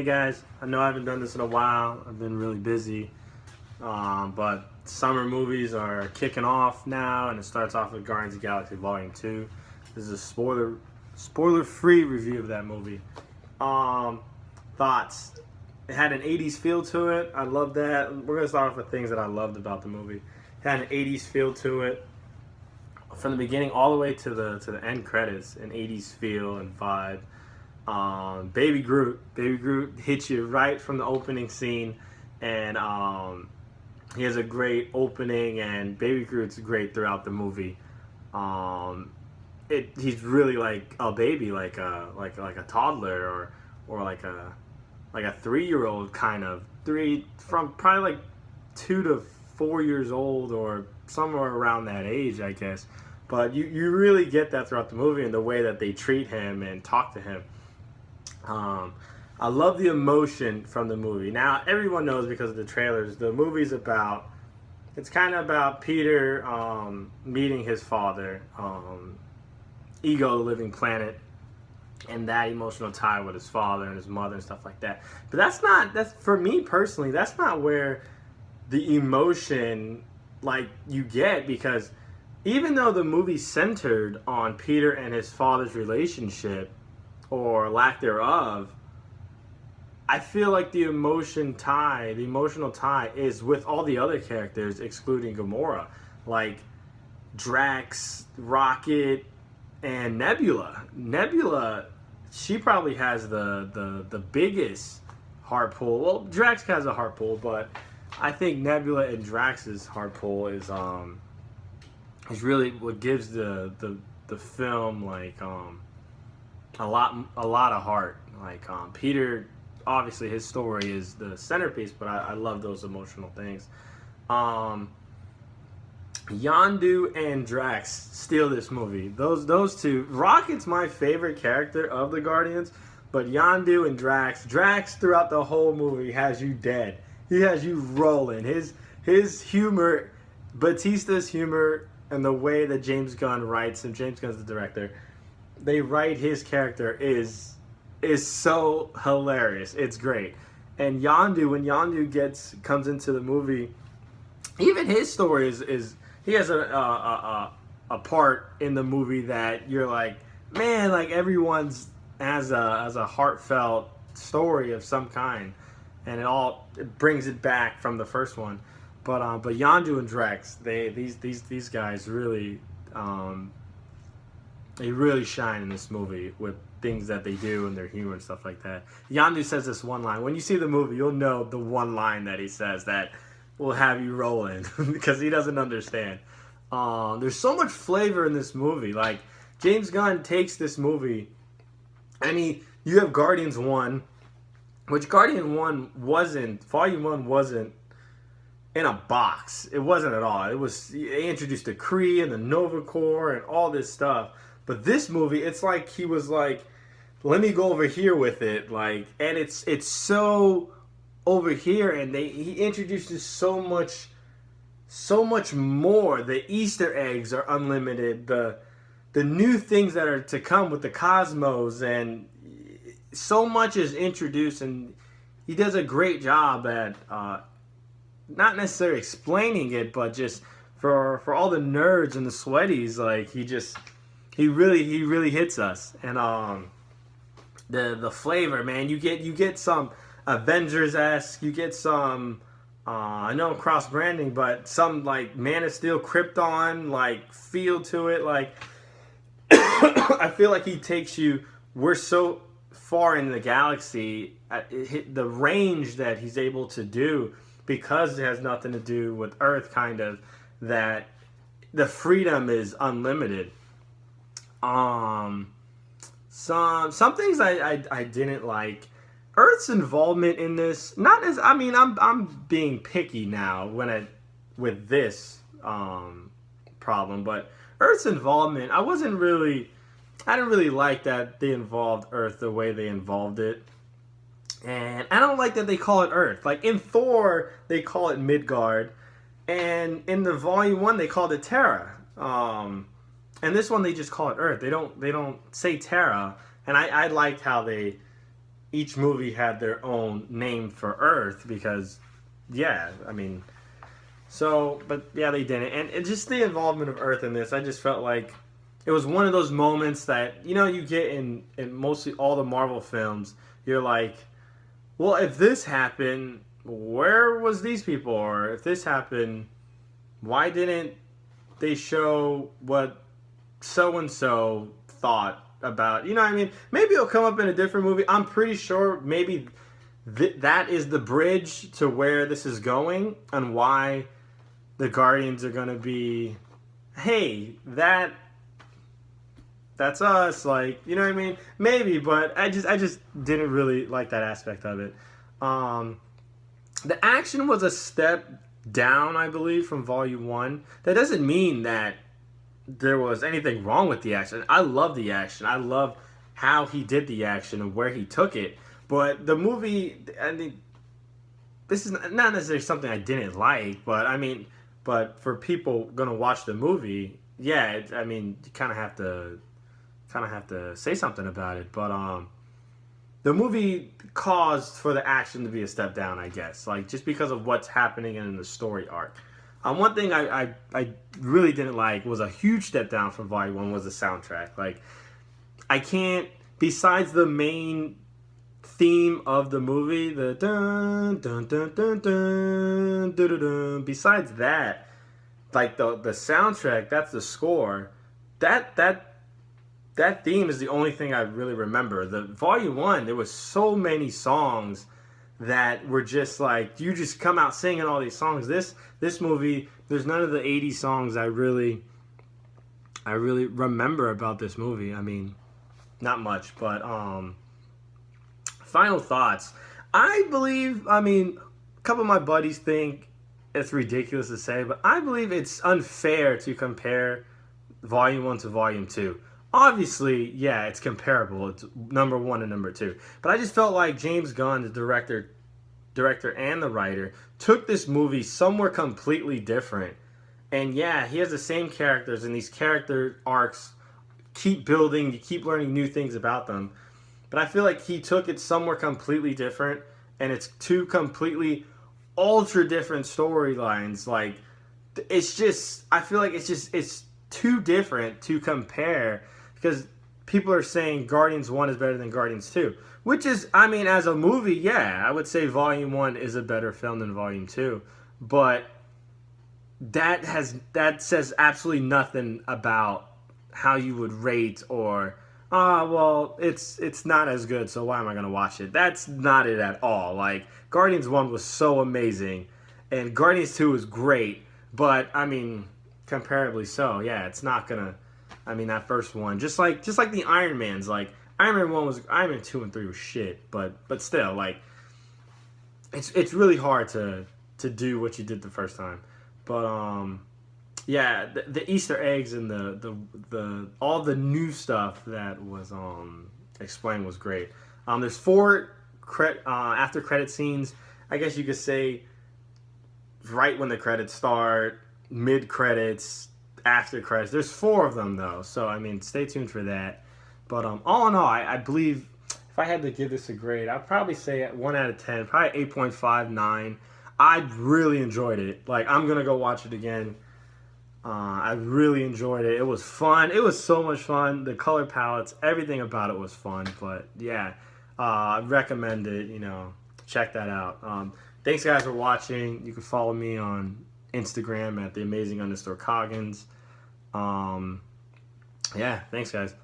Hey guys, I know I haven't done this in a while. I've been really busy, but summer movies are kicking off now, and it starts off with Guardians of the Galaxy Volume 2. This is a spoiler-free review of that movie. Thoughts? It had an 80s feel to it. I love that. We're going to start off with things that I loved about the movie. It had an 80s feel to it. From the beginning all the way to the end credits, an 80s feel and vibe. Baby Groot hits you right from the opening scene, and he has a great opening, and Baby Groot's great throughout the movie. He's really like a baby, like a toddler, or like a 3-year-old kind of from probably like 2 to 4 years old or somewhere around that age, I guess. But you really get that throughout the movie and the way that they treat him and talk to him. I love the emotion from the movie. Now, everyone knows because of the trailers, the movie's it's kind of about Peter meeting his father, Ego, the living planet, and that emotional tie with his father and his mother and stuff like that. But that's for me personally, that's not where the emotion you get, because even though the movie's centered on Peter and his father's relationship, or lack thereof, I feel like the emotional tie is with all the other characters, excluding Gamora, like Drax, Rocket, and Nebula. Nebula, she probably has the biggest heart pull. Well, Drax has a heart pull, but I think Nebula and Drax's heart pull is really what gives the film a lot of heart. Peter, obviously his story is the centerpiece, but I love those emotional things. Yondu and Drax steal this movie. Those two. Rocket's my favorite character of the Guardians, but Yondu and Drax throughout the whole movie has you dead. He has you rolling. His humor, Batista's humor, and the way that James Gunn writes, and James Gunn's the director, they write his character is so hilarious. It's great. And Yondu, when Yondu comes into the movie, even his story is he has a part in the movie that you're like, man, like everyone's has a heartfelt story of some kind, and it brings it back from the first one. But Yondu and Drax, these guys really they really shine in this movie with things that they do and their humor and stuff like that. Yondu says this one line. When you see the movie, you'll know the one line that he says that will have you rolling because he doesn't understand. There's so much flavor in this movie. Like, James Gunn takes this movie, and you have Guardians 1, which Volume 1 wasn't in a box. It wasn't at all. They introduced the Kree and the Nova Corps and all this stuff. But this movie, it's like he was like, let me go over here with it, and it's so over here, and he introduces so much more. The Easter eggs are unlimited. The new things that are to come with the cosmos, and so much is introduced, and he does a great job at not necessarily explaining it, but just for all the nerds and the sweaties, he really hits us. And the flavor, man, you get some Avengers-esque, you get some I know cross branding, but some like Man of Steel, Krypton feel to it. I feel like he takes you. We're so far in the galaxy, the range that he's able to do, because it has nothing to do with Earth, kind of, that the freedom is unlimited. Some things I didn't like. Earth's involvement in this, not as, I mean, I'm being picky now with this problem, but Earth's involvement, I didn't really like that they involved Earth the way they involved it. And I don't like that they call it Earth. Like in Thor, they call it Midgard, and in the Volume 1 they called it Terra. And this one they just call it Earth. They don't say Terra. And I liked how they each movie had their own name for Earth because, yeah, I mean, so, but yeah, they didn't. And it just the involvement of Earth in this, I just felt like it was one of those moments that, you get in mostly all the Marvel films. You're like, well, if this happened, where was these people? Or if this happened, why didn't they show what so and so thought about? You know what I mean? Maybe it'll come up in a different movie. I'm pretty sure maybe that is the bridge to where this is going and why the Guardians are going to be, hey, that's us, like, you know what I mean? Maybe, but I just didn't really like that aspect of it. The action was a step down, I believe, from Volume 1. That doesn't mean that there was anything wrong with the action. I love the action. I love how he did the action and where he took it. But the movie, I mean, this is not necessarily something I didn't like, but I mean, but for people gonna watch the movie, yeah, I mean, you kind of have to say something about it. But the movie caused for the action to be a step down, I guess, like just because of what's happening in the story arc. One thing I really didn't like was a huge step down from Volume 1 was the soundtrack. Like, I can't, besides the main theme of the movie, the dun dun dun dun dun dun dun dun, besides that, like the soundtrack, that's the score, that theme is the only thing I really remember. The Volume 1, there was so many songs that were just like, you just come out singing all these songs. This movie, there's none of the 80s songs I really remember about this movie. I mean, not much, but final thoughts. I believe, I mean, a couple of my buddies think it's ridiculous to say, but I believe it's unfair to compare Volume 1 to Volume 2. Obviously, yeah, it's comparable. It's number 1 and number 2. But I just felt like James Gunn, the director and the writer, took this movie somewhere completely different. And yeah, he has the same characters, and these character arcs keep building. You keep learning new things about them. But I feel like he took it somewhere completely different, and it's two completely ultra different storylines. Like, it's just, I feel like it's too different to compare, because people are saying Guardians 1 is better than Guardians 2. Which is, I mean, as a movie, yeah, I would say Volume 1 is a better film than Volume 2. But that says absolutely nothing about how you would rate or, well, it's not as good, so why am I going to watch it? That's not it at all. Like, Guardians 1 was so amazing, and Guardians 2 was great, but, I mean, comparably so, yeah, it's not going to, I mean, that first one, just like the Iron Mans, like, Iron Man 2 and 3 was shit, but still, like, it's really hard to do what you did the first time. But yeah, the Easter eggs and the all the new stuff that was explained was great. There's 4 after credit scenes. I guess you could say right when the credits start, mid credits, after credits. There's 4 of them though, so I mean, stay tuned for that. But all in all, I believe if I had to give this a grade, I'd probably say 1 out of 10, probably 8.5, 9. I really enjoyed it. Like, I'm gonna go watch it again. I really enjoyed it. It was fun. It was so much fun. The color palettes, everything about it was fun. But yeah, I recommend it. Check that out. Thanks guys for watching. You can follow me on Instagram at @theamazing_Coggins. Yeah, thanks guys.